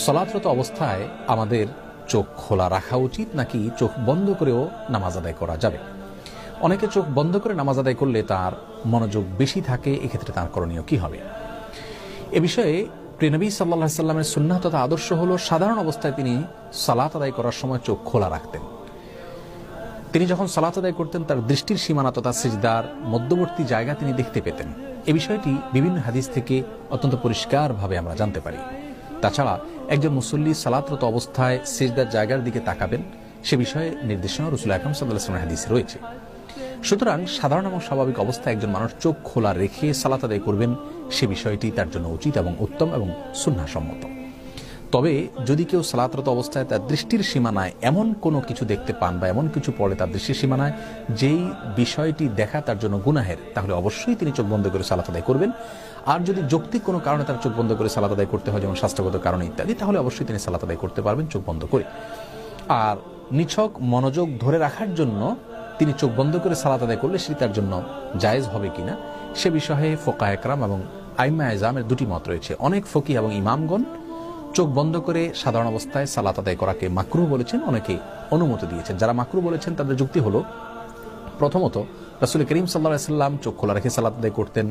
সালাতরত অবস্থায় আমাদের চোখ খোলা রাখা উচিত নাকি চোখ বন্ধ করেও নামাজ আদায় করা যাবে? অনেকে চোখ বন্ধ করে নামাজ আদায় করলে তার মনোযোগ বেশি থাকে, এক্ষেত্রে তার করণীয় কি হবে? এ বিষয়ে প্রিয় নবী সাল্লাল্লাহু আলাইহি সাল্লামের সুন্নাহ তথা আদর্শ হলো সাধারণ অবস্থায় তিনি সালাত আদায় করার সময় চোখ খোলা রাখতেন। তিনি যখন সালাত আদায় করতেন তার দৃষ্টির সীমানা তথা সিজদার মধ্যবর্তী জায়গা তিনি দেখতে পেতেন। এ বিষয়টি বিভিন্ন হাদিস থেকে অত্যন্ত পরিষ্কারভাবে আমরা জানতে পারি। তাছাড়া একজন মুসল্লি সালাতরত অবস্থায় সিজদার জায়গার দিকে তাকাবেন সে বিষয়ে নির্দেশনা রাসূল আকরাম সাল্লাল্লাহু আলাইহি ওয়াসাল্লামের হাদিসে রয়েছে। সুতরাং সাধারণ এবং স্বাভাবিক অবস্থায় একজন মানুষ চোখ খোলা রেখে সালাত আদায় করবেন সে বিষয়টি তার জন্য উচিত এবং উত্তম এবং সুন্নাহসম্মত। তবে যদি কেউ সালাতরত অবস্থায় তার দৃষ্টির সীমানায় এমন কোনো কিছু দেখতে পান বা এমন কিছু পড়ে তার দৃষ্টির সীমানায় যেই বিষয়টি দেখা তার জন্য গুনাহের, তাহলে অবশ্যই তিনি চোখ বন্ধ করে সালাত আদায় করবেন। আর যদি যৌক্তিক কোনো কারণে তার চোখ বন্ধ করে সালাত আদায় করতে হয়, যেমন স্বাস্থ্যগত কারণে ইত্যাদি, তাহলে অবশ্যই তিনি সালাত আদায় করতে পারবেন চোখ বন্ধ করে। আর নিছক মনোযোগ ধরে রাখার জন্য তিনি চোখ বন্ধ করে সালাত আদায় করলে সেটি তার জন্য জায়েজ হবে কিনা সে বিষয়ে ফোকাহ একরাম এবং আইম্মা এজামের দুটি মত রয়েছে। অনেক ফকিহ এবং ইমামগণ চোখ বন্ধ করে সাধারণ অবস্থায় সালাত আদায় করাকে মাকরুহ বলেছেন, অনেকে অনুমতি দিয়েছেন। যারা মাকরুহ বলেছেন তাদের যুক্তি হলো, প্রথমত রাসূল করিম সাল্লাল্লাহু আলাইহি ওয়াসাল্লাম চোখ খোলা রেখে সালাত আদায় করতেন।